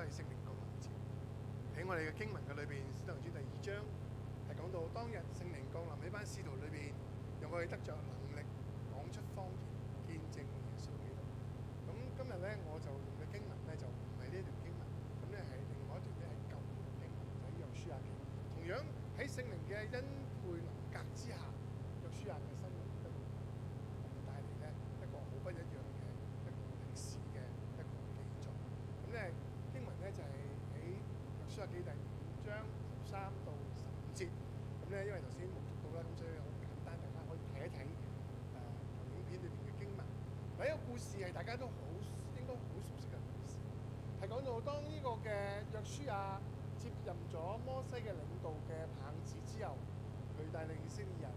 係聖靈降臨節。喺我哋嘅經文嘅裏邊，《使徒行傳》第2章係講到當日聖靈降臨喺班使徒裏邊，讓佢哋得着能力講出方言，見證耶穌基督。咁今日咧，我就用嘅經文咧就唔係呢一段經文，咁咧係另外一段咧係舊約經文，就係約書亞記。同樣喺聖靈嘅恩配臨格之下，約書亞嘅生命得到帶嚟咧一個好不一樣嘅一個歷史嘅一個記載。咁咧經文咧就係喺約書亞記第5章13到15節。咁咧因為頭先冇讀到啦，咁所以好簡單，大家可以睇一睇影片裏邊嘅經文。第一個故事係大家都應該好熟悉嘅故事，係講到當呢個嘅約書亞接任咗摩西嘅領導嘅棒子之後，佢帶領以色列人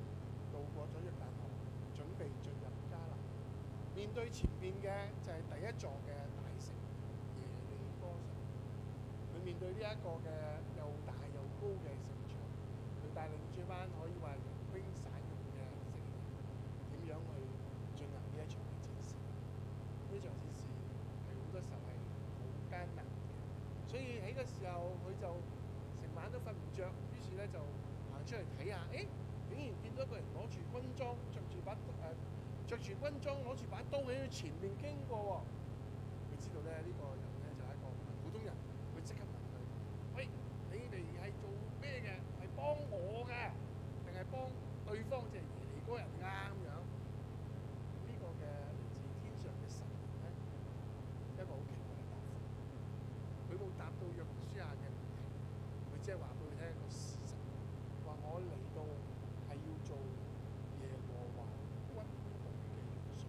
渡過咗約旦河，準備進入迦南。面對前邊嘅就係第一座嘅大城耶利哥城。佢面對呢一個嘅又大又高嘅城牆，佢帶領住班可以話兵散勇嘅以色列人點樣去進行呢一場嘅戰事。呢場戰事係好多時候係好艱難嘅，所以喺個時候佢就成晚都瞓唔着，於是咧就行出嚟睇下，竟然見到一個人攞住軍裝，着住軍裝攞住把刀喺佢前面經過喎。佢知道咧呢個人咧就係一個唔係普通人，佢即刻問佢：喂，你哋係做咩嘅？係幫我嘅，定係幫對方即係耶利哥人㗎咁樣？呢個嘅嚟自天上嘅神咧，一個好奇怪嘅答覆。佢冇答到約書亞嘅問題，佢即係話俾佢聽一個事實，話我嚟到係要做耶和華軍隊嘅元帥。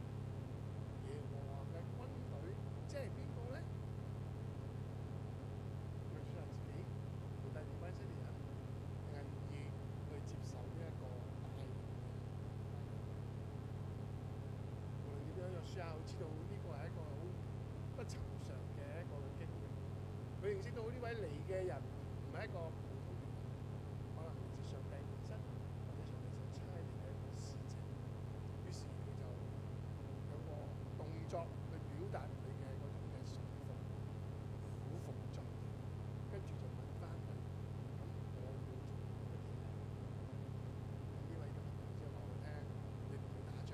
耶和華嘅軍隊即係邊個咧？約書亞自己會帶領班以色列人，定係願意去接受呢一個帶領嘅？無論點樣，約書亞知道呢個係一個好不尋常嘅一個經歷。佢認識到呢位嚟嘅人唔係一個普通嘅人，可能嚟自上帝本身，或者上帝所差嚟嘅一個使者。於是佢就有個動作去表達佢嘅嗰種嘅順服、俯伏在地，跟住就問翻佢：咁我要做乜嘢咧？呢位嘅朋友之後話我聽：你唔去打仗，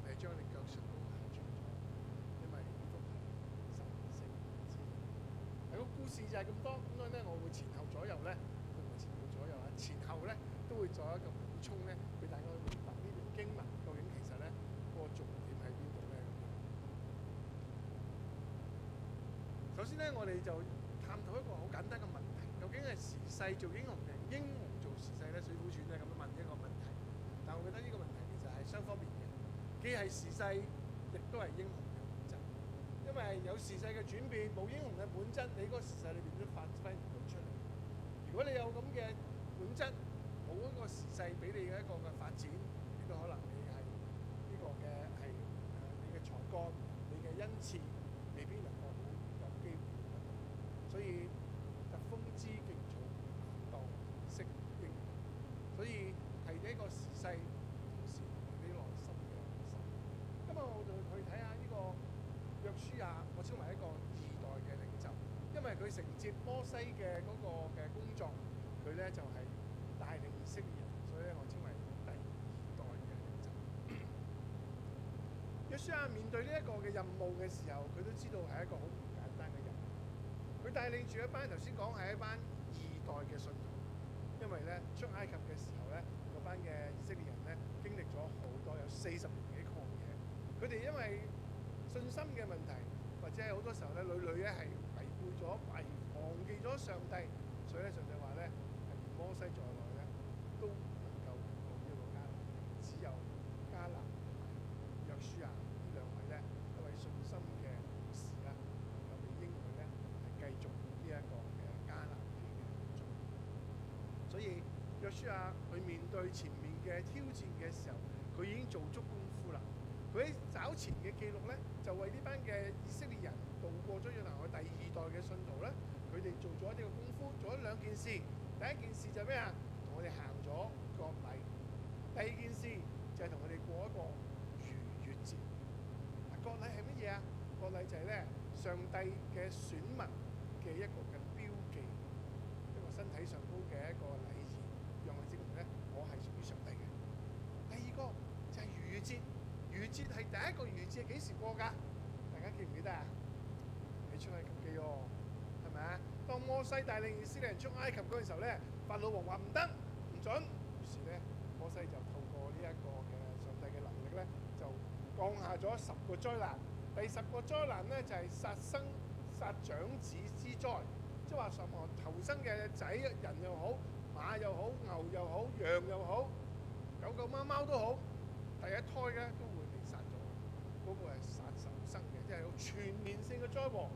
你係將你腳上都行長咗，因為呢個係神聖之日。個故事就係咁多，咁所以咧，我會前後左右咧，唔係前後左右啊，前後咧都會作一個補充咧，俾大家去明白呢段經文究竟其實咧個重點喺邊度咧咁樣。首先咧，我哋就探討一個好簡單嘅問題：究竟係時勢做英雄定英雄做時勢咧？《水滸傳》咧咁樣問一個問題，但我覺得呢個問題其實係雙方面嘅，既係時勢，亦都係英雄嘅本質。因為有時勢嘅轉變，冇英雄嘅本質，你嗰個時勢裏邊都發揮唔到出嚟。如果你有咁嘅本質，冇一個時勢俾你嘅一個嘅發展，亦都可能你係呢個嘅係你嘅才幹、你嘅恩賜，未必能夠好有機會得到。所以疾風知勁草，當識英雄。所以係呢個時勢，同時係你內心嘅心。今日我就去睇下呢個約書亞，我稱為一個二代嘅領袖，因為佢承接摩西嘅嗰個嘅工作，佢咧就係帶領以色列人，所以咧我稱為第二代嘅領袖。約書亞面對呢一個嘅任務嘅時候，佢都知道係一個好唔簡單嘅任務。佢帶領住一班頭先講係一班二代嘅信徒，因為咧出埃及嘅時候咧，嗰班嘅以色列人咧經歷咗好多，有40年嘅曠野。佢哋因為信心嘅問題，或者係好多時候咧，屢咧係違背咗、忘記咗上帝，所以咧上帝話咧，係連摩西在內咧都唔能夠入到呢個迦南，只有迦南同埋約書亞呢兩位咧，一位信心嘅勇士啦，能夠被應許咧係繼續呢一個嘅迦南地嘅工作。所以約書亞去面對前面嘅挑戰嘅時候，佢已經做足功夫啦。佢喺找前嘅記錄咧，就為呢班嘅以色列人渡過咗約旦河第二代嘅信徒咧，佢哋做咗一啲嘅功夫，做咗兩件事。第一件事就係咩啊？同我哋行咗割禮。第二件事就係同佢哋過一個逾越節。割禮係乜嘢啊？割禮就係咧上帝嘅選民，其嘅一個嘅標記，一個身體上高嘅一個禮儀，讓佢證明咧我係屬於上帝嘅。第二個就係逾越節，逾越節係第一個逾越節係幾時過㗎？大家記唔記得啊？喺出埃及記喎，係咪啊？當摩西帶領以色列人出埃及嗰陣時候咧，法老王話唔得，唔準，於是咧摩西就透過呢一個嘅上帝嘅能力咧，就降下咗10個災難。第10個災難咧就係殺生、殺長子之災，即係話任何頭生嘅仔，人又好、馬又好、牛又好、羊又好、狗狗貓貓都好，第一胎咧都會被殺咗。嗰個係殺受生嘅，即係有全面性嘅災禍。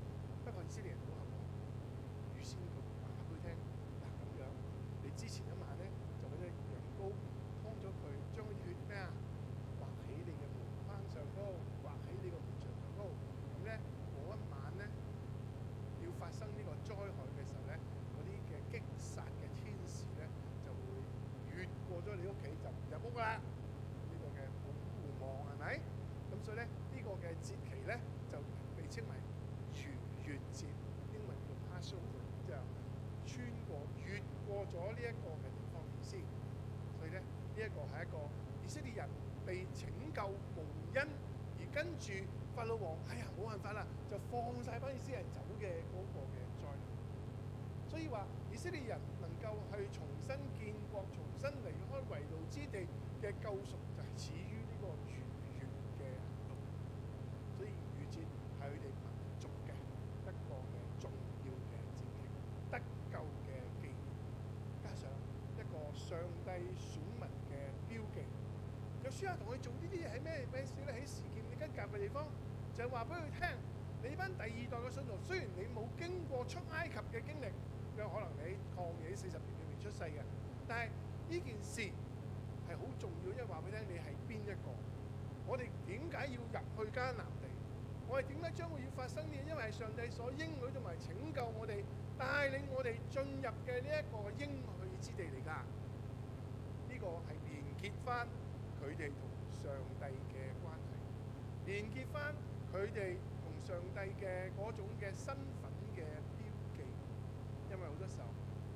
不過以色列人好幸運，預先佢話俾佢聽，嗱咁樣，你之前一晚咧就揾隻羊羔劏咗佢，將啲血咩啊畫喺你嘅門框上高，畫喺你個門牆上高。咁咧嗰一晚咧要發生呢個災害嘅時候咧，嗰啲嘅擊殺嘅天使咧就會越過咗你屋企就唔入屋啦。呢個嘅保護網係咪？咁所以咧呢個嘅節期咧就被稱為逾越節，英文叫 Passover， 即係穿過越過咗呢一個嘅地方意思。所以咧呢一個係一個以色列人被拯救蒙恩，而跟住法老王哎呀冇辦法啦，就放晒班以色列人走嘅嗰個嘅災難。所以話以色列人能夠去重新建國、重新離開為奴之地嘅救贖，就係始於呢個逾越嘅行動。所以逾越節係佢哋民族嘅一個嘅重要嘅節期，得救嘅紀念，加上一個上帝選民嘅標記。約書亞同佢做呢啲嘢係咩事咧？喺示劍嘅吉甲嘅地方，就係話俾佢聽：你班第二代嘅信徒，雖然你冇經過出埃及嘅經歷，有可能你曠野40年裏面出世嘅，但係呢件事係好重要，因為話俾你聽，你係邊一個？我哋點解要入去迦南地？我哋點解將會要發生呢？因為係上帝所應許同埋拯救我哋，帶領我哋進入嘅呢一個應許之地嚟㗎。呢個係連結翻佢哋同上帝嘅關係，連結翻佢哋同上帝嘅嗰種嘅身份嘅標記。因為好多時候，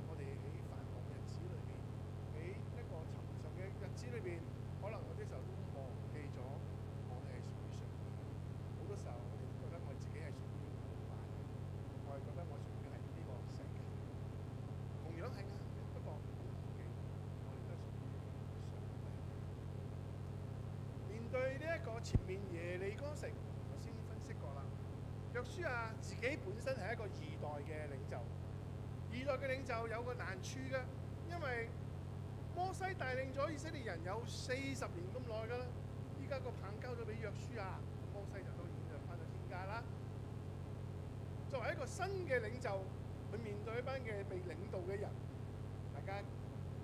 我哋喺繁忙日子裏邊，喺一個尋常嘅日子裏邊，可能有啲時候都忘記咗我哋係屬於上帝。好多時候，我哋覺得我自己係屬於老闆嘅，我係覺得我屬於係呢個世界。同樣係啱嘅，不過唔好忘記，我哋都係屬於上帝。面對呢一個前面耶利哥城，頭先分析過啦。約書亞自己本身係一個二代嘅領袖，二代嘅領袖有個難處嘅，因為摩西帶領咗以色列人有40年咁耐㗎啦，依家個棒交咗俾約書亞，摩西就當然就翻到天家啦。作為一個新嘅領袖，去面對一班嘅被領導嘅人，大家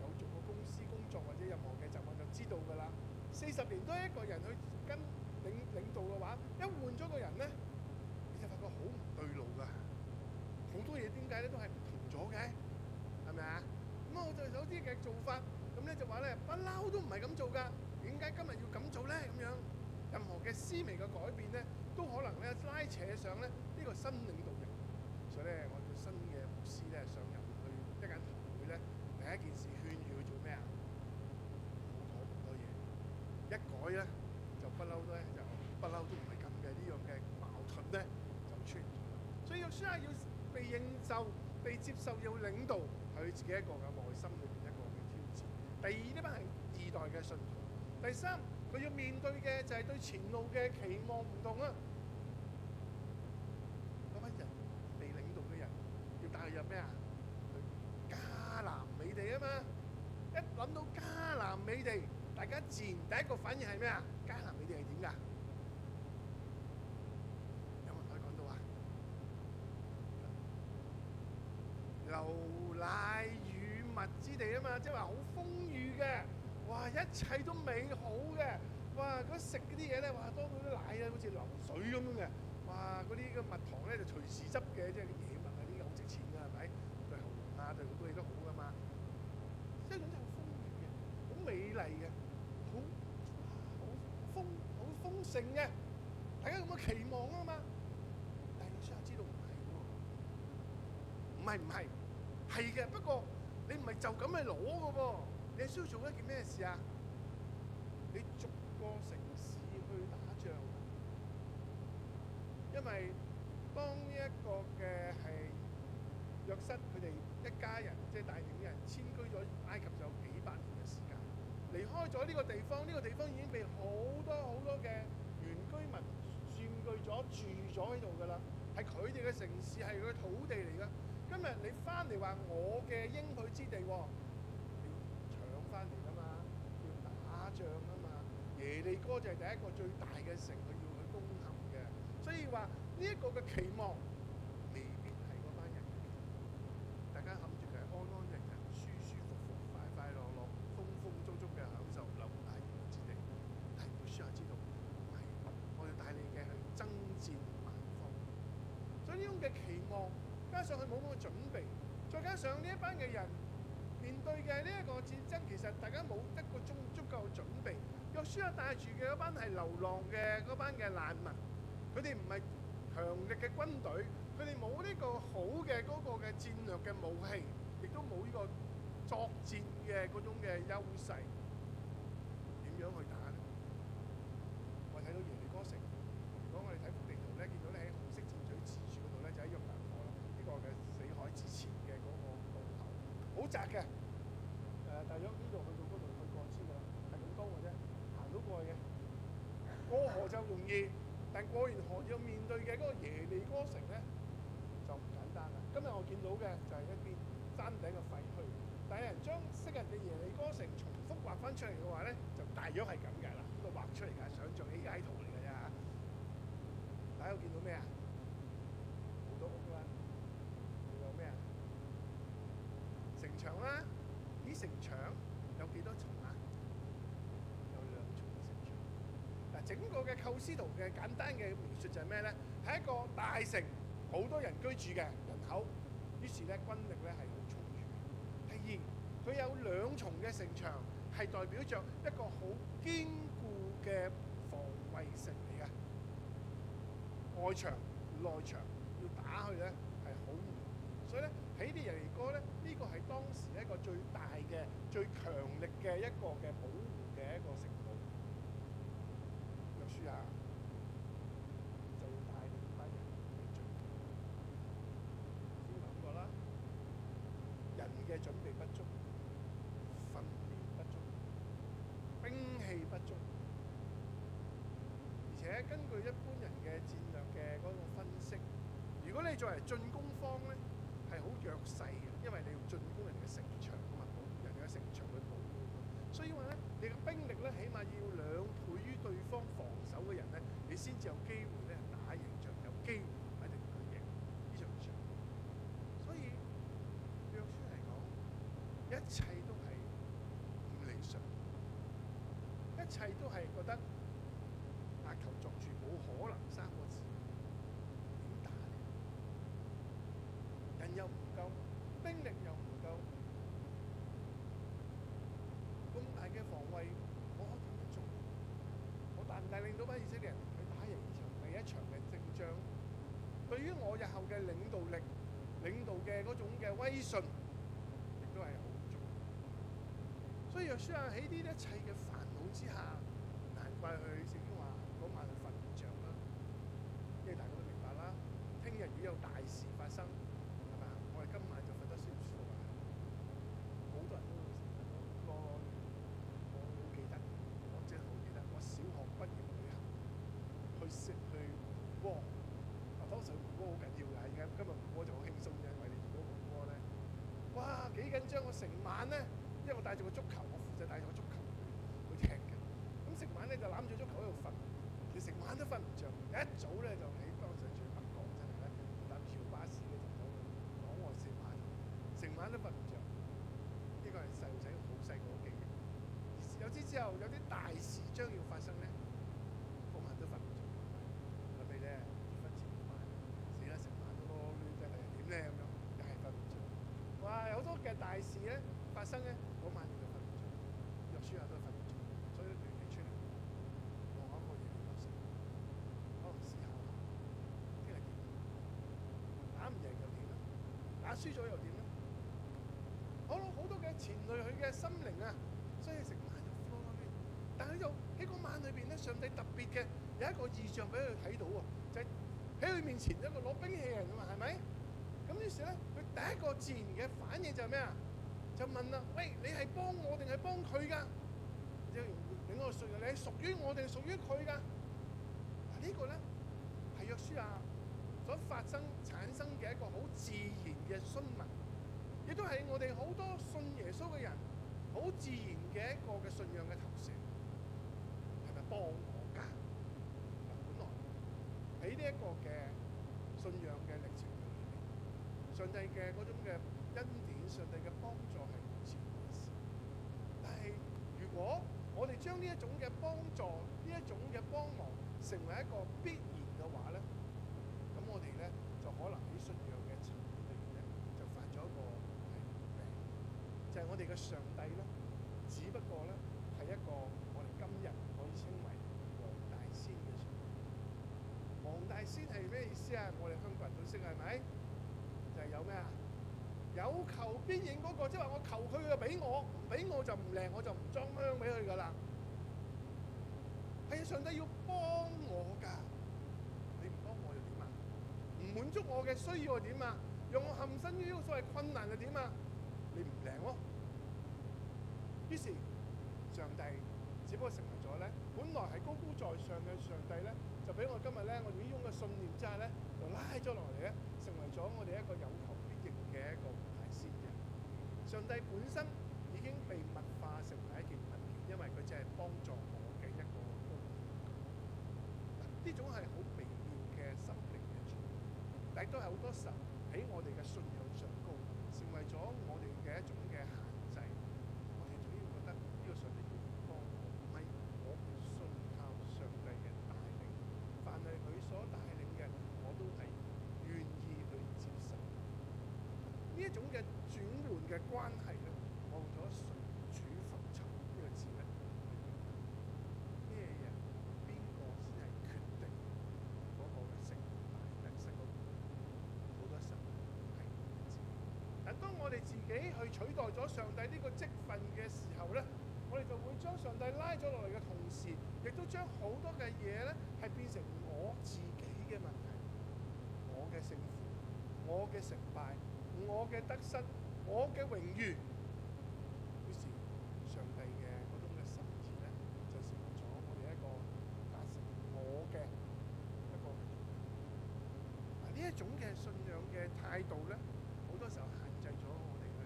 有做過公司工作或者任何嘅習慣就知道㗎啦。40年都係一個人去跟領導嘅話，一換咗個人咧，你就發覺好唔對路㗎。好多嘢點解咧都係唔同咗嘅，係咪啊？咁我就有啲嘅做法，咁咧就話咧不嬲都唔係咁做㗎，點解今日要咁做咧？咁樣任何嘅思微嘅改變咧，都可能咧拉扯上咧呢個新領導人。所以咧，我叫新嘅牧師咧上入去一間堂會咧，第一件事勸住佢做咩啊？唔好講咁多嘢，一改咧就不嬲咧就不嬲都唔係咁嘅，呢樣嘅矛盾咧就出現咗。所以約書亞要被認受、被接受、要領導，係佢自己一個嘅內心裏邊一個嘅挑戰。第二，呢班係二代嘅信徒。第三，佢要面對嘅就係對前路嘅期望唔同啊！嗰班人被領導嘅人要帶佢入咩啊？去迦南美地啊嘛！一諗到迦南美地，大家自然第一個反應係咩啊？迦南美地係點㗎？有冇人可以講到啊？流奶與蜜之地啊嘛，即係話好豐裕嘅，哇！一切都美好嘅，哇！嗰食嗰啲嘢咧，哇！多到啲奶咧好似流水咁樣嘅，哇！嗰啲嘅蜜糖咧就隨時執嘅，即係啲野蜜啊，啲好值錢㗎，係咪？對喉嚨啊，對好多嘢都好㗎嘛。即係總之好豐裕嘅，好美麗嘅，好豐盛嘅，大家咁嘅期望啊嘛。但係約書亞知道唔係喎，唔係，係嘅。不過你唔係就咁去攞嘅喎，你係需要做一件咩事啊？你逐個城市去打仗，因為當呢一個嘅係約瑟佢哋一家人，即係帶領啲人遷居咗埃及就有幾百年嘅時間，離開咗呢個地方，呢個地方已經被好多嘅原居民佔據咗、住咗喺度㗎啦，係佢哋嘅城市，係佢嘅土地嚟㗎。今日你翻嚟話我嘅應許之地喎，你要搶翻嚟㗎嘛，要打仗㗎嘛。耶利哥就係第一個最大嘅城，佢要去攻陷嘅，所以話呢一個嘅期望未必係嗰班人嘅期望。大家諗住係安安逸逸、舒舒服服、快快樂樂、豐豐足足嘅享受留喺應許之地，但係要需要知道，唔係，我要帶你嘅去征戰萬方。所以呢種嘅期望，加上佢冇咁嘅準備，再加上呢一班嘅人面對嘅呢一個戰爭，其實大家冇一個足夠準備。約書亞帶住嘅嗰班係流浪嘅嗰班嘅難民，佢哋唔係強力嘅軍隊，佢哋冇呢個好嘅嗰個嘅戰略嘅武器，亦都冇呢個作戰嘅嗰種嘅優勢，點樣去打呢？我睇到耶利哥城，如果我哋睇幅地圖咧，見到咧喺紅色箭嘴指住嗰度咧，就喺約旦河呢個嘅死海之前嘅嗰個路口，好窄嘅，大約呢度去到嗰度去過先㗎啦，係咁高嘅啫，行到過去嘅。過河就容易，但過完河要面對嘅嗰個耶利哥城咧就唔簡單啦。今日我見到嘅就係一邊山頂嘅廢墟，但係有人將昔日嘅耶利哥城重複畫翻出嚟嘅話咧，就大約係咁嘅啦。呢個畫出嚟嘅想像 AI 圖嚟嘅啫。大家有見到咩啊？好多屋啦，仲有咩啊？城牆啦，啲城牆有幾多重啊？有2重嘅城牆。嗱，整個嘅構思圖嘅簡單嘅描述就係咩咧？係一個大城，好多人居住嘅人口，於是咧軍力咧係好充裕。第二，佢有2重嘅城牆，係代表着一個好堅固嘅防衛城嚟嘅。外牆、內牆要打去咧係好難，所以咧喺啲耶利哥咧，呢個係當時一個最大嘅、最強力嘅一個嘅保護嘅一個城堡。約書亞就要帶領班人去進攻。先講過啦，人嘅準備不足，訓練不足，兵器不足。而且根據一般人嘅戰略嘅嗰個分析，如果你作為進攻方咧，係好弱勢嘅，因為你要進攻人哋嘅城牆啊嘛，保護人哋嘅城牆去保護。所以話咧，你嘅兵力咧，起碼要2倍於對方防守嘅人咧，你先至有機會咧打贏仗，有機會一定去贏呢場仗。所以約書嚟講，一切都係唔理想，一切都係覺得額頭作住冇可能3個字，點打呢？人又唔夠，兵力又唔夠，咁大嘅防衛，我可以點樣做？我帶唔帶領到班以色列人去打贏呢場第一場嘅勝仗？對於我日後嘅領導力、領導嘅嗰種嘅威信，亦都係好重要。所以約書亞喺呢一切嘅煩惱之下，難怪佢聖經話嗰晚佢瞓唔着啦。因為大家都明白啦，聽日如果有大事發生，係咪啊？我哋今晚就瞓得舒舒服服。好多人都會成日都我好記得，我真係好記得，我小學畢業旅行去窩。當時去湖窩好緊要㗎，而家今日湖窩就好輕鬆嘅，因為你住嗰湖窩咧，哇幾緊張！我成晚咧，因為我帶住個足球，我負責帶住個足球去踢嘅。咁成晚咧就攬住足球喺度瞓，你成晚都瞓唔着。一早咧就喺當時住北角真係咧，搭橋巴士咧就走去港外線碼頭，成晚都瞓唔着。呢個係細路仔好細個嘅記憶。有啲之後有啲大事將要發生咧，嗰晚都瞓唔着。諗起咧結婚前嗰晚，死啦！成晚都囉攣，真係點咧咁樣，又係瞓唔着。哇！有好多嘅大事咧發生咧，嗰晚你就瞓唔着。約書亞都瞓唔着，所以都短期出嚟望一個耶利哥城，可能思考下聽日點，打唔贏又點啊？打輸咗又點咧？好多嘅前累佢嘅心靈啊，所以成晚就呼嚕嚕。但係佢就喺嗰晚裏邊咧，上帝特別嘅有一個異象俾佢睇到喎，就係喺佢面前一個攞兵器嘅人啊嘛，係咪？咁於是咧，佢第一個自然嘅反應就係咩啊？就問啦：喂，你係幫我定係幫佢㗎？就另外說：你係屬於我定係屬於佢㗎？嗱，呢個咧係約書亞所產生嘅一個好自然嘅詢問，亦都係我哋好多信耶穌嘅人好自然嘅一個嘅信仰嘅投射，係咪幫我㗎？嗱，本來喺呢一個嘅信仰嘅歷程裏面，上帝嘅嗰種嘅恩典、上帝嘅幫助係好自然嘅事。但係如果我哋將呢一種嘅幫助、呢一種嘅幫忙成為一個必然嘅話咧，咁我哋咧就可能喺信仰嘅層面裏面咧就犯咗一個病，就係我哋嘅上帝咧，只不過咧係一個我哋今日可以稱為黃大仙嘅上帝。黃大仙係咩意思啊？我哋香港人都識係咪？就係有咩啊？有求必應嗰個，即係話我求佢就俾我，唔俾我就唔靈，我就唔裝香俾佢噶啦。係上帝要幫我㗎，你唔幫我又點啊？唔滿足我嘅需要又點啊？讓我陷身於呢個所謂困難又點啊？你唔靈咯。於是上帝只不過成為咗咧，本來係高高在上嘅上帝咧，就俾我今日咧，我哋呢種嘅信念之下咧，就拉咗落嚟咧，成為咗我哋一個有求必應嘅一個黃大仙嘅。上帝本身已經被物化成為一件物件，因為佢只係幫助我嘅一個工具。呢種係好微妙嘅心靈嘅狀態，但係都係好多時候喺我哋嘅信仰上高，成為咗我哋嘅一種嘅限制。我哋總要覺得呢個上帝要幫我，唔係我信靠上帝嘅帶領，凡係佢所帶領嘅，我都係願意去接受。呢一種嘅轉換嘅關係咧，我用咗隨主服從呢個字咧，咩嘢？邊個先係決定嗰個嘅成敗得失？好多時候係我哋自己。但當我哋自己去取代咗上帝呢個職分嘅時候咧，我哋就會將上帝拉咗落嚟嘅同時，亦都將好多嘅嘢咧係變成我自己嘅問題，我嘅勝負，我嘅成敗，我嘅得失，我嘅榮譽。於是上帝嘅嗰種嘅心意咧，就成為咗我哋一個達成我嘅一個嘅。嗱，呢一種嘅信仰嘅態度咧，好多時候限制咗我哋去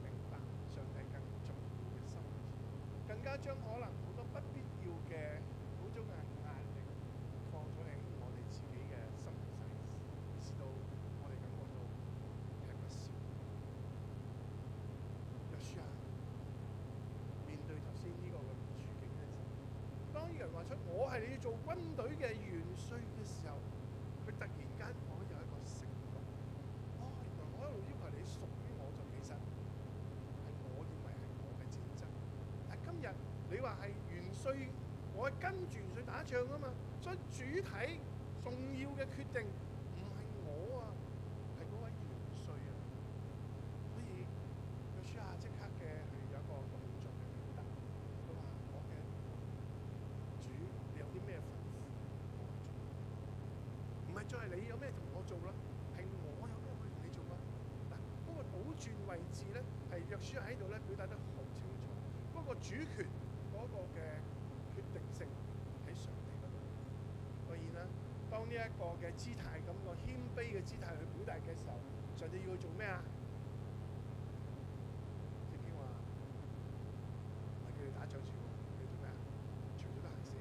明白上帝更重要嘅心意，更加將可能好多不必要嘅嗰種嘅壓力放咗喺我哋自己嘅心裏細，以至到我哋感覺到吃不消。約書亞面對頭先呢個嘅處境嘅時候，當人話出我係你要做軍隊嘅元帥嘅時候，佢突然間可以有一個醒覺。原來我一路要求你屬於我，就其實係我認為係我嘅戰爭。但今日你話係元帥，我係跟住元帥打仗啊嘛，所以主體重要嘅決定唔係我啊，係嗰位元帥啊。所以約書亞即刻嘅去有一個動作嘅表達，佢話我嘅主，你有啲咩吩咐我去做？唔係再係你有咩同我做啦，係我有咩去同你做啦。嗱，嗰個倒轉位置咧，係約書亞喺度咧表達得好清楚。嗰個主權嗰個嘅決定性喺上帝嗰度。當然啦，當呢一個嘅姿態咁個謙卑嘅姿態去表達嘅時候，上帝要去做咩啊？聖經話唔係叫你打仗住喎，叫你做咩啊？除咗對鞋先，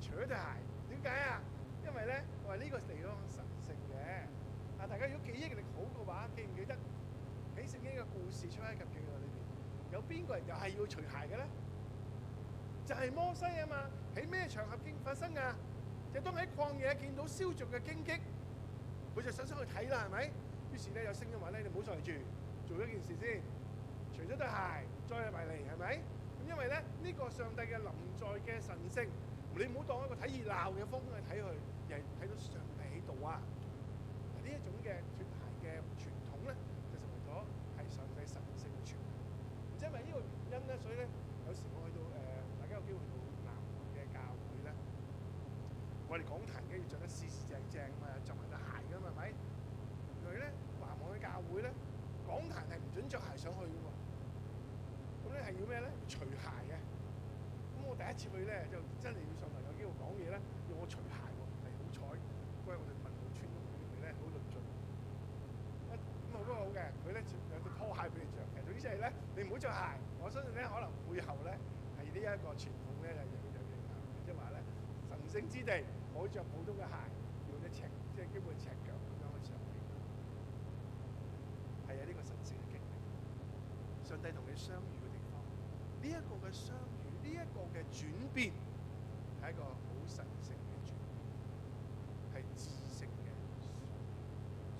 除咗對鞋，點解啊？因為咧，我話呢個地方神聖嘅。大家如果記憶力好嘅話，記唔記得喺聖經嘅故事出埃及記裏邊，有邊個人又係要除鞋嘅咧？就係摩西啊嘛。喺咩場合發生啊？就當喺曠野見到燒著嘅荊棘，佢就想去睇啦，係咪？於是咧有聲音話咧：你唔好上嚟住，做一件事先，除咗對鞋再入埋嚟，係咪？咁因為咧呢個上帝嘅臨在嘅神聖，你唔好當一個睇熱鬧嘅風去睇佢，而係睇到上帝喺度啊！呢一種嘅脫鞋嘅傳統咧，我哋講壇嘅要着得四四正正啊，着埋對鞋㗎嘛，係咪？原來咧華望嘅教會咧，講壇係唔準着鞋上去嘅喎。咁咧係要咩咧？要除鞋嘅。咁我第一次去咧就真係要上台有機會講嘢咧，要我除鞋喎。係好彩，嗰日我哋文武村嗰邊咧好論盡。咁好都好嘅，佢咧有對拖鞋俾你着嘅。總之係咧，你唔好着鞋。我相信咧，可能背後咧係呢一個傳統咧係有影響嘅，即係話咧神聖之地唔好着普通嘅鞋，要啲赤，即係基本赤腳咁樣去上去。係啊，呢個神聖嘅經歷，上帝同你相遇嘅地方，呢一個嘅相遇，呢一個嘅轉變係一個好神聖嘅轉變，係至聖嘅。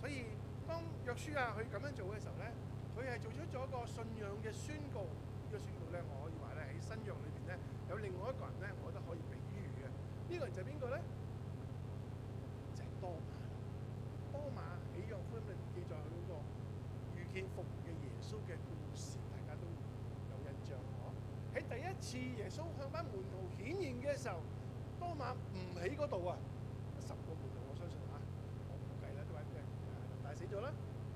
所以當約書亞佢咁樣做嘅時候咧，佢係做出咗一個信仰嘅宣告。呢個宣告咧，我可以話咧喺新約裏邊咧有另外一個人咧，我覺得可以比喻嘅。呢個人就係邊個咧？就係多馬。多馬喺約翰福音裏面記載佢嗰個遇見復活嘅耶穌嘅故事，大家都有印象嗬。喺第一次耶穌向班門徒顯現嘅時候，多馬唔喺嗰度啊，10個門徒我相信嚇，我估計啦都係咩大死咗啦，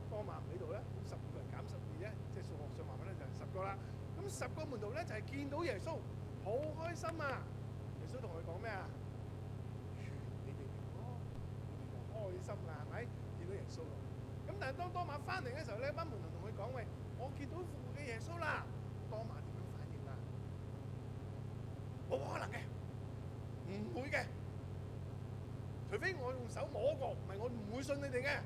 多馬唔喺度咧，咁12個人減12啫，即係數學上慢慢咧就係10個啦。咁10個門徒咧就係見到耶穌，好開心啊！耶穌同佢講咩啊？願你哋平安，我哋就開心啦，係咪？見到耶穌咯。咁但係當多馬翻嚟嘅時候咧，班門徒同佢講：喂，我見到復活嘅耶穌啦！多馬點樣反應啊？冇可能嘅，唔會嘅，除非我用手摸過，唔係我唔會信你哋嘅。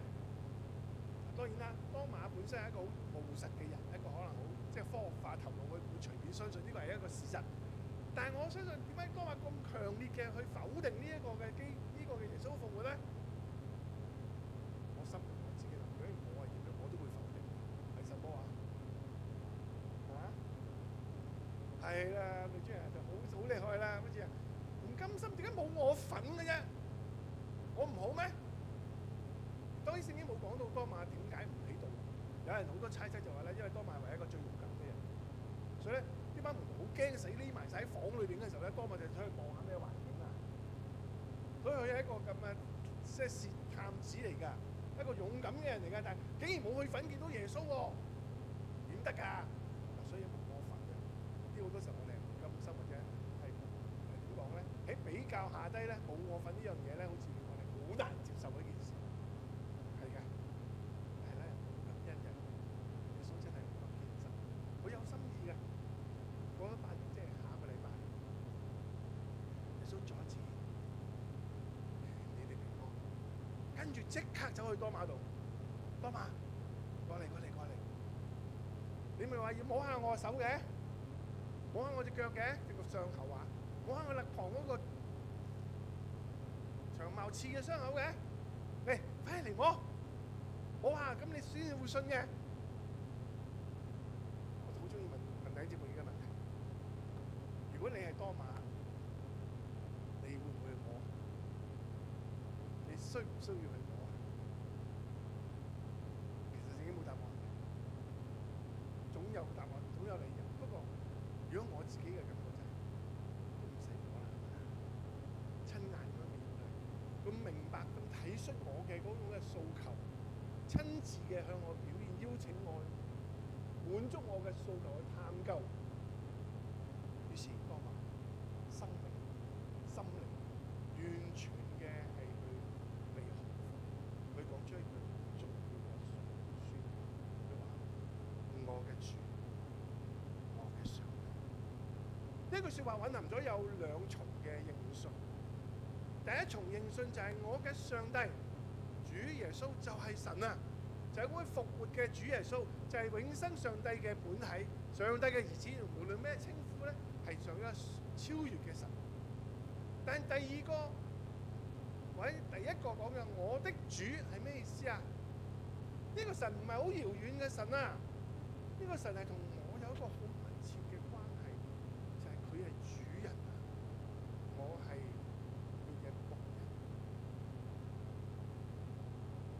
當然啦，多馬本身係一個好務實嘅人，一個可能好即係科學化頭腦，佢唔會隨便相信呢個係一個事實。但係我相信點解多馬咁強烈嘅去否定呢一個嘅耶穌復活咧？我心裏我自己諗，如果我係點樣，我都會否定。係什麼啊？係嘛？係啦，女主人就好厲害啦，好似啊唔甘心，點解冇我份嘅啫？我唔好咩？當然聖經冇講到多馬點解唔喺度，有人好多猜測就話咧，因為多馬係一個最勇敢嘅人，所以咧呢班門徒好驚死，匿埋晒喺房裏邊嘅時候咧，多馬就出去望下咩環境啊。所以佢係一個咁嘅即係試探子嚟㗎，一個勇敢嘅人嚟㗎，但係竟然冇去粉見到耶穌喎，點得㗎？所以冇我份嘅，呢好多時候我哋唔甘心或者係點講咧？喺比較下低咧，冇我份呢樣嘢咧，好似我哋好難接受嗰件事。係嘅，係咧，感恩嘅。耶穌真係好堅實，好有心意嘅。過咗8年，即係下個禮拜，耶穌再一次願你哋平安，跟住即刻走去多馬度。多馬，過嚟。你咪話要摸下我手嘅，摸下我隻腳嘅，個傷口啊，摸下我肋旁嗰個長矛刺嘅傷口嘅，嚟，快嚟摸！摸下，咁你先至會信嘅。我就好中意問弟兄姊妹呢個問題：如果你係多馬，你會唔會去摸？你需唔需要去摸啊？其實已經冇答案嘅，總有答案，總有理由。不過，如果我自己嘅感覺就係，都唔使摸啦，親眼咁樣面對，咁明白、咁體恤我嘅嗰種嘅訴求。親自嘅向我表現，邀請我滿足我嘅訴求去探究。於是多馬生命、心靈完全嘅係去被降服。佢講出一句重要嘅宣言，佢話：我嘅主，我嘅上帝。呢句説話蘊含咗有2重嘅認信。第一重認信就係我嘅上帝。主耶穌就係神啊，就係嗰位復活嘅主耶穌，就係永生上帝嘅本體，上帝嘅兒子，無論咩稱呼咧，係上一個超越嘅神。但第二個或者第一個講嘅我的主係咩意思啊？呢個神唔係好遙遠嘅神啊，呢個神係同我有一個好密切嘅關係，就係佢係主人啊，我係佢嘅僕人。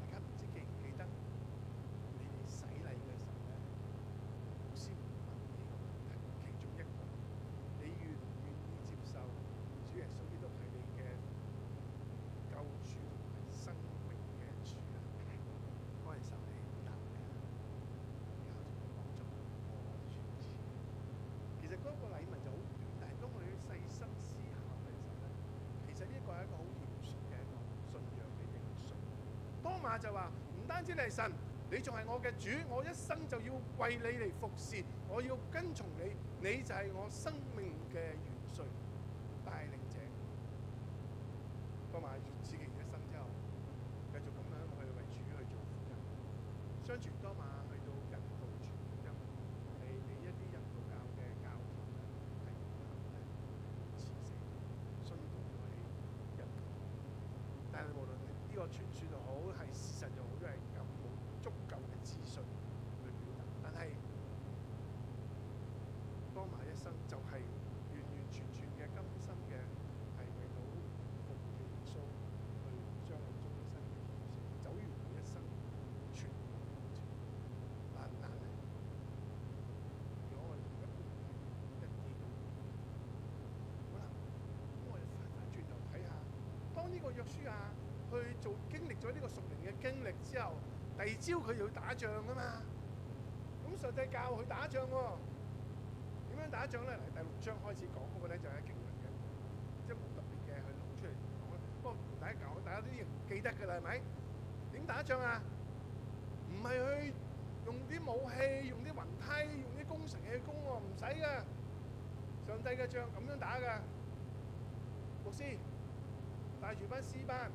大家唔知記唔記得你哋洗禮嘅時候咧，老師問你個問題，其中一個，你願唔願意接受主耶穌基督係你嘅馬就話：唔單止你係神，你仲係我嘅主，我一生就要為你嚟服侍，我要跟從你，你就係我生命嘅元帥、帶領者。多馬自己一生之後，繼續咁樣去為主去做福音，相傳多馬去到印度傳福音，係俾一啲印度教嘅教徒係刺死、殉道咗喺印度。但係無論呢個傳說又好，係事實又好，都係有冇足夠嘅資訊去表達。但係多馬一生就係完完全全嘅甘心嘅，係為到服務耶穌，去將佢終身嘅奉獻，走完佢一生全部嘅過程。難唔難咧？如果我哋一般人一啲都唔難。好啦，咁我哋翻轉頭睇下，當呢個約書亞去經歷咗呢個屬靈嘅經歷之後，第二朝佢要打仗啊嘛。咁上帝教佢打仗喎，點樣打仗咧？嚟第6章開始講嗰個咧就係經文嘅，即係冇特別嘅去攞出嚟講啦。不過大家講，大家都已經記得㗎啦，係咪？點打仗啊？唔係去用啲武器、用啲雲梯、用啲攻城器攻喎，唔使㗎。上帝嘅仗咁樣打㗎。牧師帶住班詩班，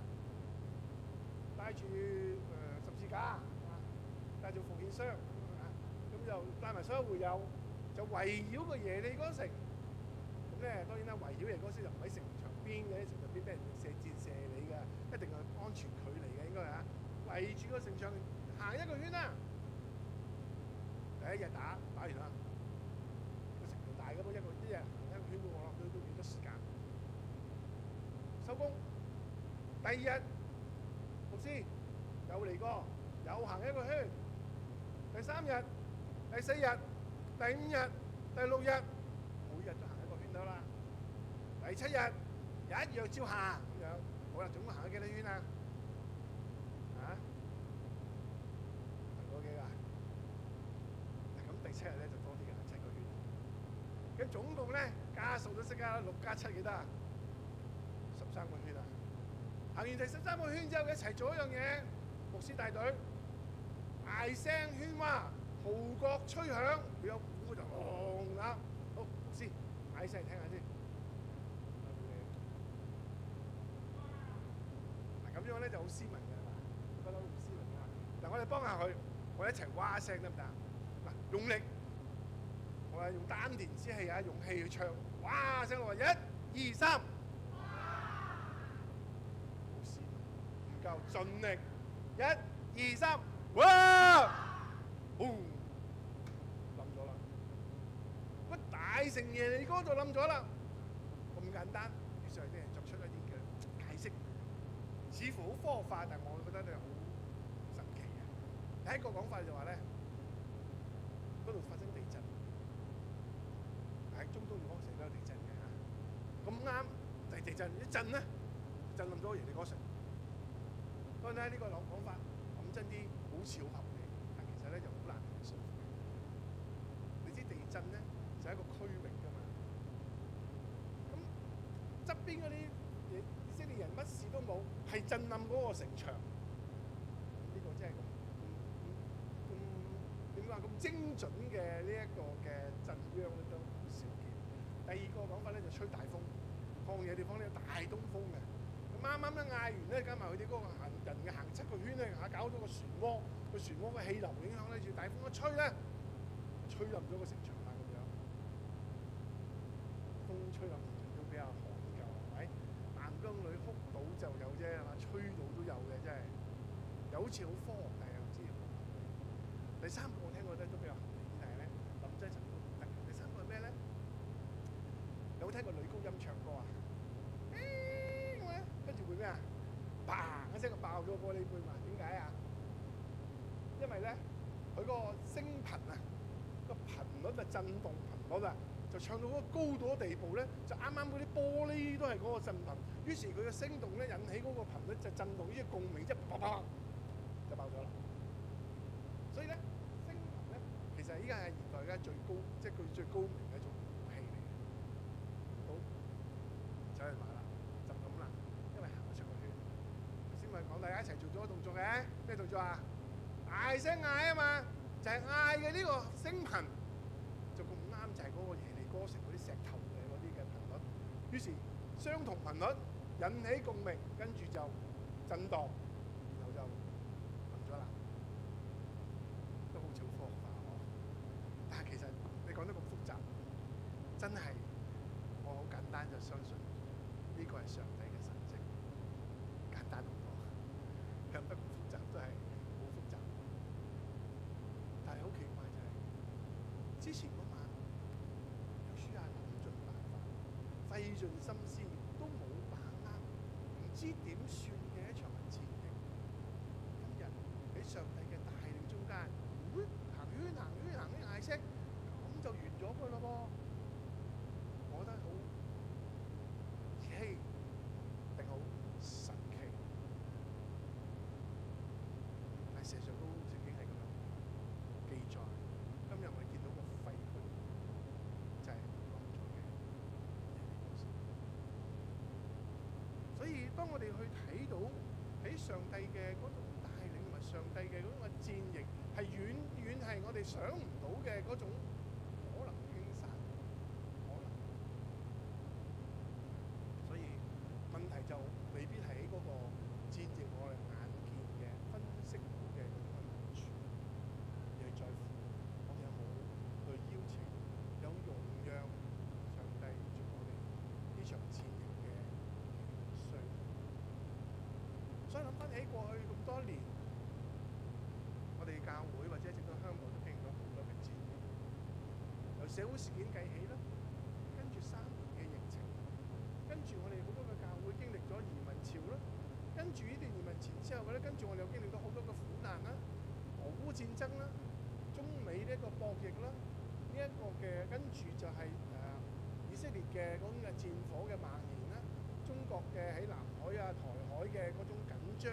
帶住十字架，帶住奉獻箱，咁就帶埋所有會友，就圍繞個耶利哥城。咁咧當然啦，圍繞耶利哥城就唔喺城牆邊嘅，城牆邊俾人射箭射你㗎，一定係安全距離嘅應該嚇。圍住個城牆行一個圈啦。第一日打完啦，個城牆大嘅噃，一日行一個圈喎，我諗都幾多時間。收工。第二日，牧師又嚟過，又行一個圈。第3日、第4日、第5日、第6日，每日都行一個圈到啦。第7日一樣照行咁樣。好啦，總共行咗幾多圈啊？行咗幾個？咁第7日咧就多啲嘅，7個圈。咁總共咧加數都識啦，6加7幾多啊？13個圈啊！行完第13個圈之後，一齊做一樣嘢，牧師帶隊，大聲喧譁，號角吹響，佢有鼓就轟啦。好，牧師大聲聽下先。嗱咁樣咧就好斯文嘅，係嘛？不嬲好斯文㗎。嗱，我哋幫下佢，我哋一齊哇聲得唔得？嗱，用力，我係用丹田之氣啊，用氣去唱，哇聲落，1、2、3。夠盡力，1、2、3，哇！轟，冧咗啦！個大城耶利哥就冧咗啦，咁簡單。於是啲人作出一啲嘅解釋，似乎好科學化，但係我覺得都係好神奇嘅。第一個講法就話咧，嗰度發生地震，喺中東地方成日都有地震嘅嚇。咁啱就係地震，一震咧，震冧咗耶利哥城。當然呢個講法諗真啲好似好合理，但其實咧就好難去說服嘅。你知地震咧就係一個區域㗎嘛，咁側邊嗰啲以色列人乜事都冇，係震冧嗰個城牆。呢個真係咁點講咁精準嘅呢一個嘅震央咧都好少見。第二個講法咧就吹大風，曠野地方咧有大東風嘅。啱啱一嗌完咧，加埋佢哋嗰個人嘅行7個圈咧，嚇搞到個漩渦，個漩渦嘅氣流影響咧，住大風一吹咧，吹冧咗個城牆啦咁樣。風吹冧城牆都比較罕見，係咪？彈弓裏哭到就有啫，係嘛？吹到都有嘅，真係。又好似好科學，但係又唔知好合理。第3個我聽過咧都比較合理，但係咧諗真係唔得。第3個係咩咧？有冇聽過女高音唱歌啊？跟住會咩啊？砰一聲就爆咗個玻璃杯嘛？點解啊？因為咧，佢個聲頻啊，個頻率啊，震動頻率啊，就唱到嗰個高度嘅地步咧，就啱啱嗰啲玻璃都係嗰個震頻。於是佢嘅聲動咧，引起嗰個頻率就震動，呢個共鳴即係啪啪就爆咗啦。所以咧，聲頻咧，其實依家係現代嘅最高，即係佢最高明嘅一種武器嚟嘅。好，走去買啦。講大家一齊做咗個動作嘅，咩動作啊？大聲嗌啊嘛，就係嗌嘅呢個聲頻就咁啱，就係嗰個耶利哥城嗰啲石頭嘅嗰啲嘅頻率。於是相同頻率引起共鳴，跟住就震盪，然後就冧咗啦。都好似好科學化喎，但係其實你講得咁複雜，真係我好簡單就相信呢個係上帝嘅神蹟，簡單好多，講得咁複雜都係好複雜。但係好奇怪就係之前嗰晚約書亞諗盡辦法，費盡心思都冇把握，唔知點算嘅一場戰役，今日喺上帝嘅帶領中間，行圈嗌聲，咁就完咗佢咯噃。我覺得好奇定好神奇，但係事實上都聖經係咁樣記載。今日我哋見到個廢墟就係講咗嘅耶利哥城。所以當我哋去睇到喺上帝嘅嗰種帶領同埋上帝嘅嗰種嘅戰役，係遠遠係我哋想唔到嘅嗰種可能輕散，可能。所以問題就未必喺嗰個戰役我哋眼見嘅分析到嘅嗰種嘅難處，而係在乎我哋有冇去邀請，有容讓上帝做我哋呢場戰役嘅元帥。所以諗翻起過去咁多年，我哋教會或者直到香港都經歷咗好多嘅戰役，由社會事件計起啦，跟住3年嘅疫情，跟住我哋好多嘅教會經歷咗移民潮啦，跟住呢段移民潮之後嘅咧，跟住我哋又經歷咗好多嘅苦難啦，俄烏戰爭啦，中美呢一個博弈啦，呢一個嘅跟住就係以色列嘅嗰種嘅戰火嘅蔓延啦，中國嘅喺南海啊、台海嘅嗰種緊張，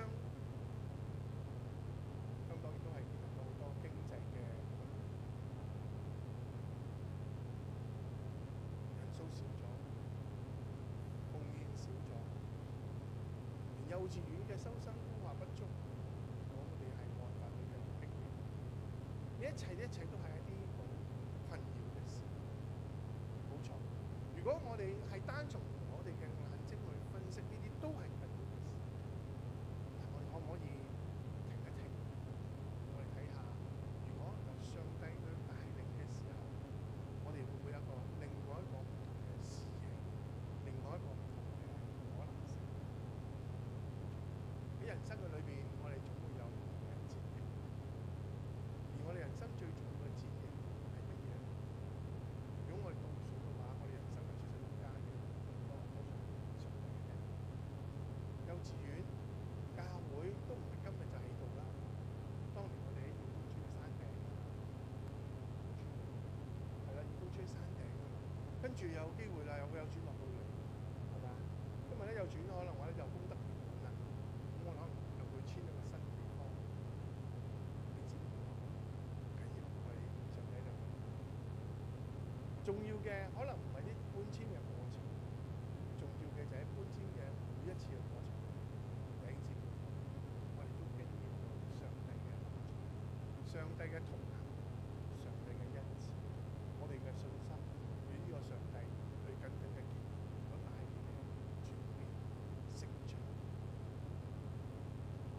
香港亦都係經歷咗好多經濟嘅人數少咗，貢獻少咗，連幼稚園嘅收生都話不足，我哋係冇辦法去繼續經歷。呢一切都係一啲好困擾嘅事。冇錯，如果我哋係單從我哋嘅眼睛去分析，呢啲都係困擾嘅事。但我哋可唔可以停一停，我哋睇下，如果由上帝去帶領嘅時候，我哋會唔會有一個另外一個唔同嘅視野，另外一個唔同嘅可能性？喺人生嘅裏邊，我哋總會有唔同嘅戰役，而我哋人生最重要嘅戰役係乜嘢？如果我哋倒數嘅話，我哋人生嘅其實更加嘅多上帝嘅恩。幼稚園、教會都唔係今日就喺度啦。當年我哋喺耀東村嘅山頂，係啦，耀東村山頂啊嘛，跟住有機會啦，有轉落到嚟，係嘛？今日咧有轉可能話咧就功德圓滿啦，咁我可能又會遷一個新地方，你知唔知啊？緊要我哋上帝就重要嘅可能唔係啲搬遷嘅過程，重要嘅就係搬遷嘅每一次嘅過程。弟兄姊妹，我哋都經驗到上帝嘅幫助，上帝嘅同行，上帝嘅恩賜，我哋嘅信心與呢個上帝去緊緊嘅結合，所帶嚟嘅轉變成長。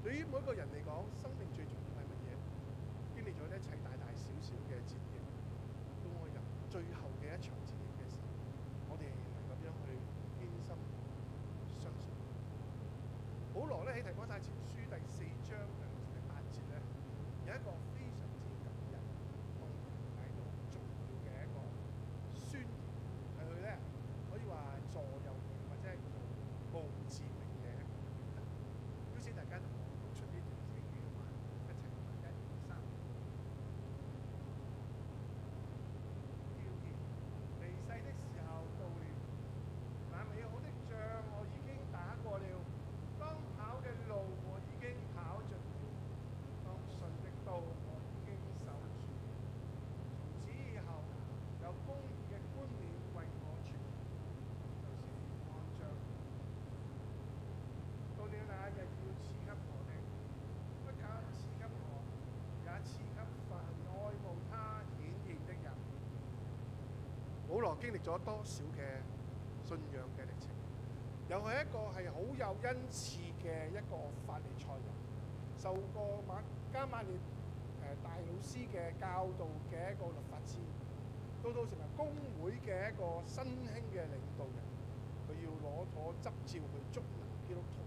對於每一個人嚟講，生命最重要係乜嘢？經歷咗一切大大小小嘅戰役，到我入最後嘅一場戰役嘅時候，我哋係咁樣去堅心相信。保羅咧喺提摩太前書第4章第8節咧，有一個非常之感人，同埋一個重要嘅一個宣言，係佢咧可以話座右銘或者係叫做墓誌銘嘅一個表達。邀請大家同我讀出呢段經語嘅話，一齊讀1、2、3。要見離世的時候到了，那美好的仗我已經打過了，當跑嘅路我已經跑盡了，當順的道我經歷咗多少嘅信仰嘅歷程，又係一個係好有恩賜嘅一個法利賽人，受過加瑪列大老師嘅教導嘅一個律法師，到成為公會嘅一個新興嘅領導人，佢要攞咗執照去捉拿基督徒，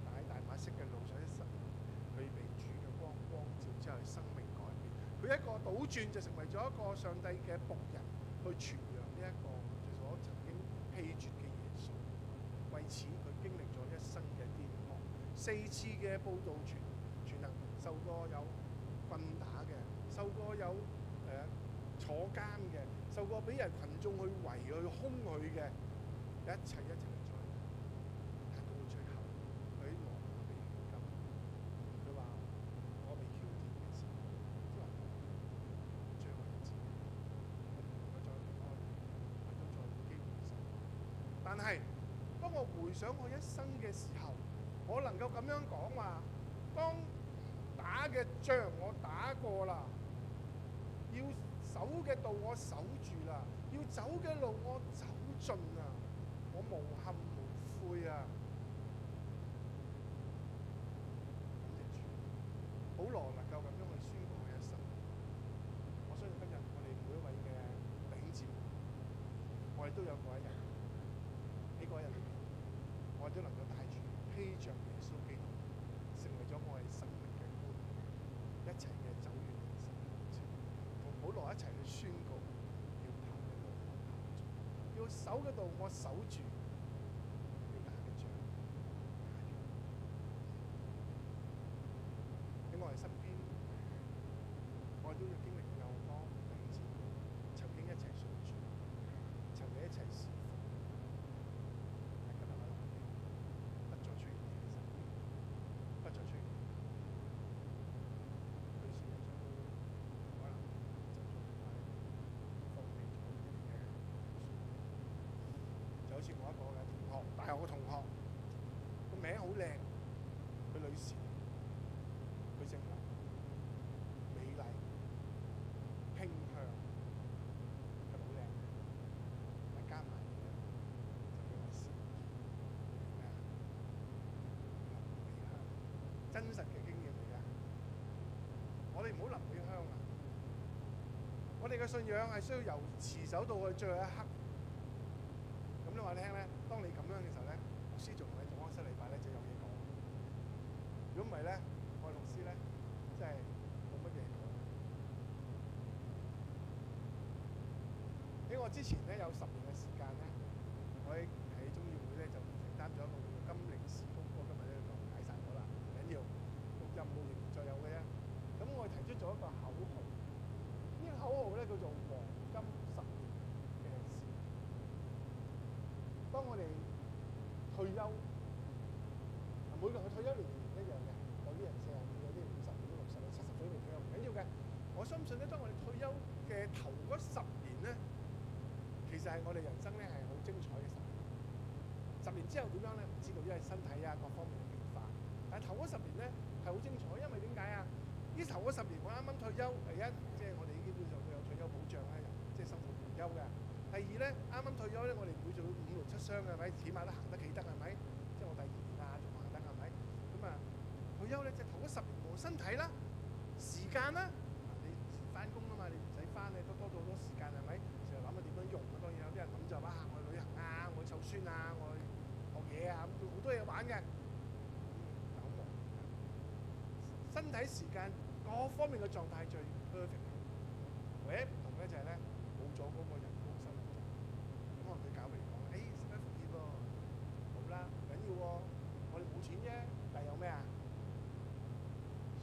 但喺大馬色嘅路上一生，佢被主嘅光照之後，生命改變。佢一個倒轉就成為咗一個上帝嘅僕人，去傳揚呢一個佢所曾經棄絕嘅耶穌。為此，佢經歷咗一生嘅顛簸，4次嘅佈道傳能，受過有棍打嘅，受過有坐監嘅，受過俾人群眾去圍去兇佢嘅，一切嘅災難。但到最後，佢喺羅馬被軟禁。佢話：我被澆奠嘅時候，即係最後一次，我唔能夠再離開你，我都再冇機會受苦。但係當我回想我一生嘅時候，我能夠咁樣講話：當打嘅仗我打過啦，要守嘅道我守住啦，要走嘅路我走盡啦，我無憾無悔啊！感謝主，保羅能夠咁樣去宣告佢一生。我相信今日我哋每一位嘅弟兄姊妹，我哋都有嗰一日，喺嗰一日裏邊，我哋都能夠帶住披著耶穌基督，成為咗我哋生命嘅冠冕，一齊嘅走完人生嘅路程，同保羅一齊去宣告：要跑嘅路我跑盡，要守嘅道我守住，要打嘅仗打完。喺我哋身邊，我哋都要經歷有好多弟兄姊妹曾經一齊信主，曾經一齊侍奉，但今日我哋不再出現喺身邊，不再出現。佢時日將會可能走咗另外一邊，放棄咗佢哋嘅信仰。就好似我一個嘅同學，大學嘅同學，個名好靚，佢女士，佢姓劉，美麗、馨香，係咪好靚？但加埋嚟咧，就叫我笑。咩啊？林美香，真實嘅經驗嚟㗎。我哋唔好林美香啊！我哋嘅信仰係需要由持守到去最後一刻。咁你話聽咧，當你咁樣嘅時候咧，牧師仲同你做安息禮拜咧，就有嘢講。如果唔係咧，我哋牧師咧，真係冇乜嘢講。喺我之前咧有10年嘅時間咧，我喺中議會咧就承擔咗一個叫做金領事工，不過今日咧就解散咗啦，唔緊要，任務仍然再有嘅啫。咁我提出咗一個口號，呢個口號咧叫做黃金10年嘅事。當我哋退休，每個人嘅退休年齡唔一樣嘅，有啲人40年，有啲人50年，有啲60年、70歲未退休唔緊要嘅。我相信咧，當我哋退休嘅頭嗰10年咧，其實係我哋人生咧係好精彩嘅10年。10年之後點樣咧？唔知道，因為身體啊各方面嘅變化。但係頭嗰10年咧係好精彩，因為點解啊？呢頭嗰10年我啱啱退休，第一即係我哋基本上都有退休保障咧，即係生活無憂嘅。第二咧，啱啱退休咧，我哋唔會做5、6、7傷嘅，係咪？起碼都行得企得，係咪？即係我第2年啊，仲行得係咪？咁啊，退休咧，即係頭嗰10年無身體啦、時間啦，你翻工啊嘛，你唔使翻，你都多咗好多時間係咪？成日諗下點樣用啊，當然有啲人諗就話我去旅行啊，我去湊孫啊，我去學嘢啊，咁好多嘢玩嘅。但好忙，身體時間各方面嘅狀態最 perfect。唯一唔同咧就係咧冇咗嗰個人工收入咗。咁可能對教會嚟講，食得服帖喎，好啦，唔緊要喎，我哋冇錢啫，但係有咩啊？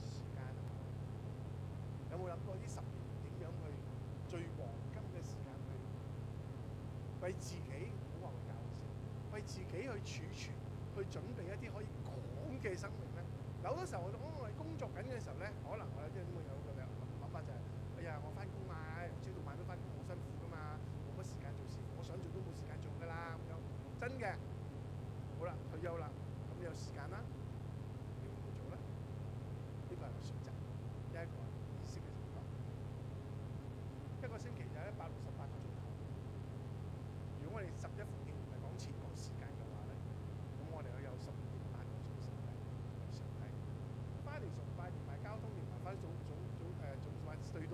時間啊！有冇諗過呢10年點樣去最黃金嘅時間去為自己，唔好話為教會先，為自己去儲存，去準備一啲可以講嘅生命咧？有好多時候我哋工作緊嘅時候咧，可能我有啲咁嘅有個諗法就係：哎呀，我翻工啊，朝到晚都翻工，好辛苦噶嘛，冇乜時間做事，我想做都冇時間做噶啦，咁樣真嘅。好啦，退休啦，咁你有時間啦，你會唔會做咧？呢個係個選擇，一個意識嘅選擇。一個星期有168個鐘頭，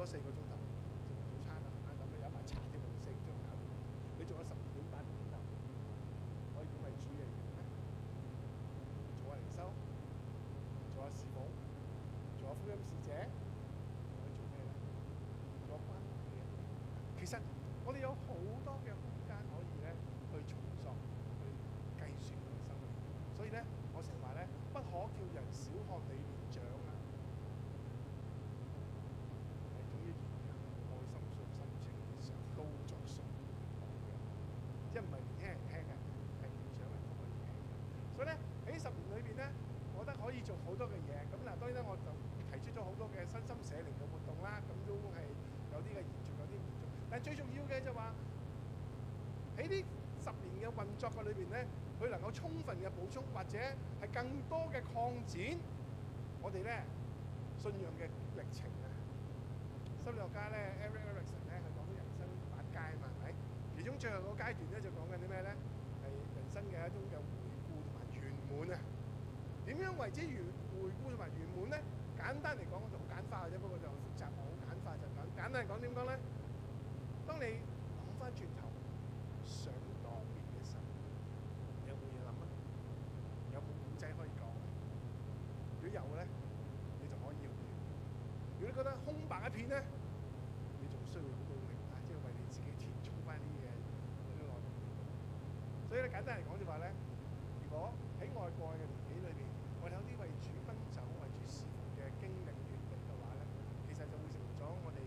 4個鐘頭食完早餐啦，咁你有埋茶添，4個鐘頭搞掂。你仲有12點8點鐘頭可以管為主嘅嘢咩？做下靈修，做下侍奉，做下福音使者，可以做咩咧？做關懷嘅人。其實我哋有好多嘅空間可以咧去重塑、去計算我哋生命。所以咧，我成日話咧，不可叫人小看你年長啊！總之，愛心、信心、情義上都作順嘅，即係唔係年輕人聽嘅，係年長人都可以聽嘅。所以咧，喺10年裏邊咧，我覺得可以做好多嘅嘢。咁嗱，當然咧，我就提出咗好多嘅身心社靈嘅活動啦。咁都係有啲嘅延續，有啲唔延續。但最重要嘅就話喺呢10年嘅運作嘅裏邊咧，佢能夠充分嘅補充，或者係更多嘅擴展我哋咧信仰嘅歷程啊！心理學家咧 Erik Erikson 咧，佢講到人生8階嘛，係咪？其中最後個階段咧就講緊啲咩咧？係人生嘅一種嘅回顧同埋圓滿啊！點樣為之回顧同埋圓滿咧？簡單嚟講，我就好簡化嘅啫，不過就好複雜，我好簡化就簡單嚟講點講咧？當你諗翻轉頭，想當年嘅時候，你有冇嘢諗啊？有冇古仔可以講？如果有咧，你就可以用。如果你覺得空白一片咧，你仲需要好努力啊，即係為你自己填充翻啲嘢嗰啲內容。所以咧，簡單嚟講就話咧，如果喺外國嘅年紀裏邊，我哋有啲為主奔走、為主侍奉嘅經歷閱歷嘅話咧，其實就會成為咗我哋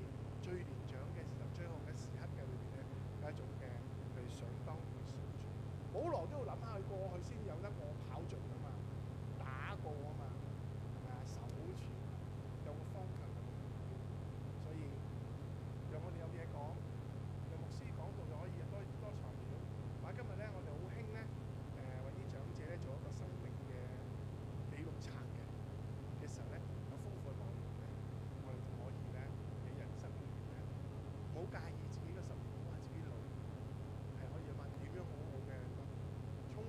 最年長嘅時候、最後嘅時刻嘅裏邊咧有一種嘅佢想當年嘅信主。保羅都要諗下佢過去先有得我跑盡啊嘛，打過啊嘛，係咪啊？守住有個方向嘅目標，所以讓我哋有嘢講，讓牧師講到就可以多材料。或者今日咧，我哋好興咧為啲長者咧做一個生命嘅記錄冊嘅時候咧，有豐富嘅內容咧，我哋就可以咧喺人生裏邊咧，唔好介意自己嘅10年，唔好話自己老，係可以問點樣好好嘅豐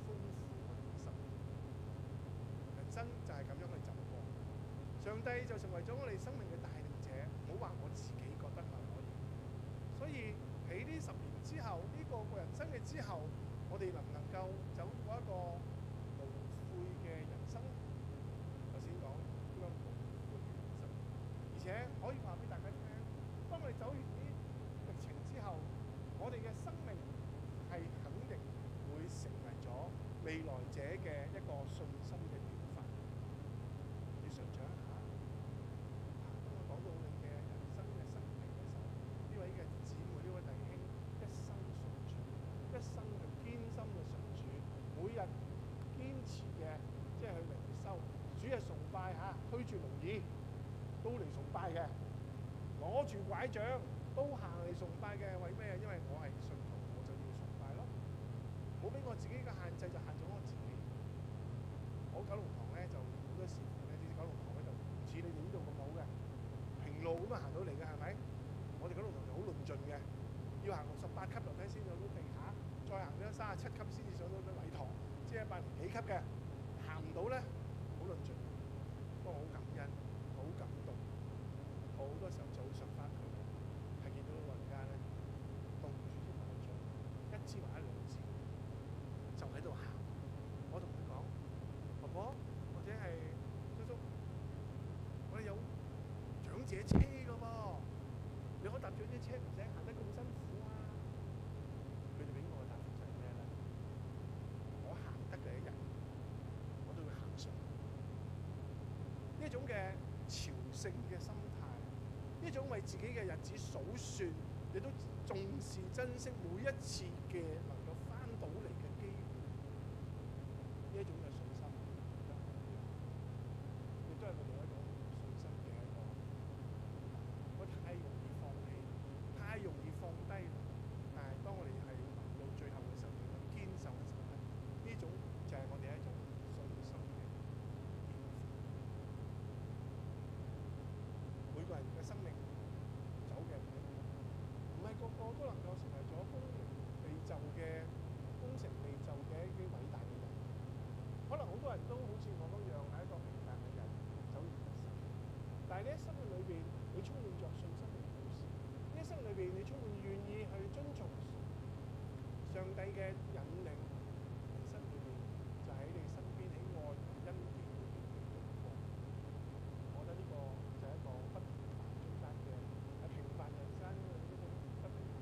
富我哋嘅生命。人生就係咁樣去走過，上帝就成為咗我哋生命嘅帶領者，唔好話我自己覺得係可以。所以喺呢10年之後，呢個人生嘅之後，我哋能唔能夠走過一個無悔嘅人生？頭先講呢個無悔嘅人生，而且可以話俾大家聽，當我哋走完呢歷程之後，我哋嘅生命係肯定會成為咗未來者嘅一個信心嘅典範。你想象一下，當我講到你嘅人生嘅生命嘅時候，呢位嘅姊妹、呢位弟兄一生信主，一生去堅心嘅信主，每日堅持嘅即係去靈修，主日崇拜嚇，推住輪椅都嚟崇拜嘅，攞住拐杖都行嚟崇拜嘅，為咩啊？因為我係信徒，我就要崇拜咯。冇俾我自己嘅限制，就限咗我自己。我九龍塘咧就好多時候咧，啲九龍塘咧就唔似你哋呢度咁好嘅，平路咁啊行到嚟嘅係咪？我哋九龍塘就好論盡嘅，要行68級樓梯先上到地下，再行咗37級先至上到禮堂，即係100幾級嘅，行唔到咧好論盡。不過好感恩，好感動，好多時候早上翻去係見到老人家咧棟住啲拐杖，一支或者2支就喺度行。我同佢講，婆婆或者係叔叔，我哋有長者車㗎噃，你可以搭長者車，唔使行得咁辛苦啊！佢哋俾我嘅答覆就係咩咧？我行得嘅一日，我都會行上。呢一種嘅朝聖嘅心態，呢種為自己嘅日子數算，你都重視珍惜每一次嘅能夠翻到嚟嘅機會，呢一種嘅信心，亦都係我哋一種信心嘅一個。我太容易放棄，太容易放低，但係當我哋係到最後嘅時候，仲要堅守嘅時候咧，呢種就係我哋一種信心嘅。每個人嘅生命走嘅唔係個個都能夠成為咗功成名就嘅一啲偉大嘅人。可能好多人都好似我咁樣係一個平凡嘅人，走完一生。但係呢一生嘅裏邊，你充滿着信心嘅故事，呢一生裏邊你充滿願意去遵從上帝嘅引領，人生裏邊就喺你身邊喺愛同恩典裏邊去度過。我覺得呢個就係一個不平凡中間嘅平凡人生嘅呢種不平凡。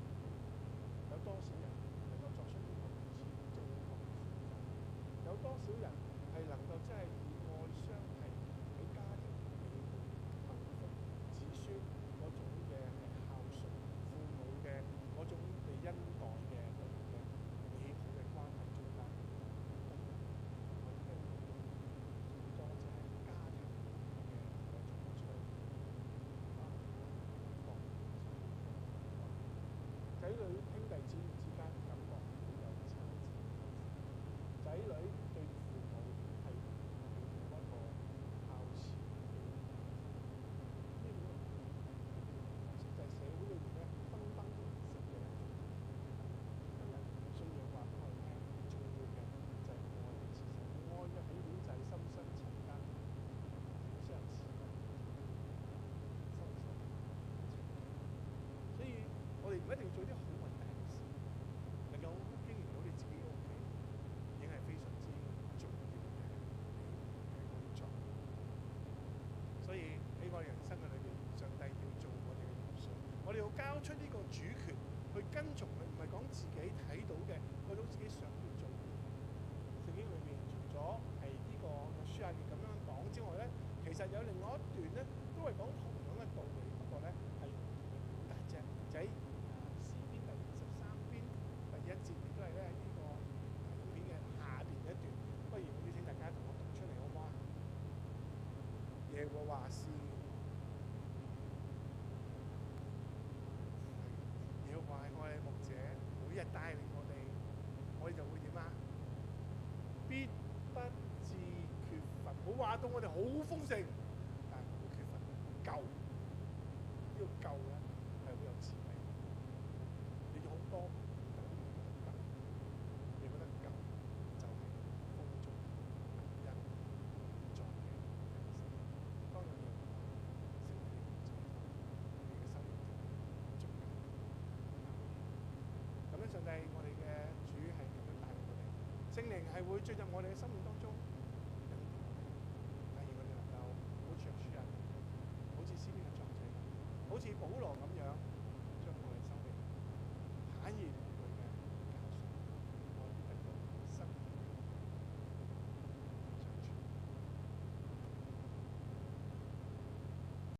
有多少人能夠作出呢個如此正確嘅選擇？有多少人係能夠真係以愛相係喺家庭美滿幸福子孫嗰種嘅孝順父母嘅嗰種被恩待嘅嗰種嘅美好嘅關係中間？我聽到好多就係家庭嘅嗰種出仔女兄弟姊妹之間感覺好有差異，仔女對父母係嗰個孝慈呢種實際社會裏面咧分崩離析嘅一種。今日信仰話俾我哋聽，重要嘅就係愛嘅事實，愛嘅起點就係深深沉間，互相慈愛，深深沉間。所以我哋唔一定要做啲好偉大嘅事，能夠經營到你自己嘅屋企，已經係非常之重要嘅工作。所以喺我哋人生嘅裏邊，上帝要做我哋嘅元帥，我哋要交出呢個主權去跟從佢，唔係講自己睇到嘅嗰種自己想要做嘅嘢。聖經裏面除咗係呢個約書亞記咁樣講之外咧，其實有另外一段咧，都係講同樣嘅道理，不過咧係唔同嘅表達啫。就喺詩篇第23篇第1節，亦都係咧喺呢個影片嘅下邊一段。不如邀請大家同我讀出嚟好唔好啊？耶和華是耶和華係我哋牧者，每日帶領我哋就會點啊？必不致缺乏。冇話到我哋好豐盛，但係唔會缺乏，夠。呢個夠咧係好有智慧。你要好多，等於覺得夠。你覺得夠就係豐足、感恩、滿足嘅人生。當有嘢成為你嘅滿足，你嘅生命就係滿足嘅。咁樣上帝，我哋嘅主係咁樣帶領我哋，聖靈係會進入我哋嘅生命當中，引導我哋，帶領我哋能夠好似約書亞，好似詩篇嘅作者，好似保羅咁樣。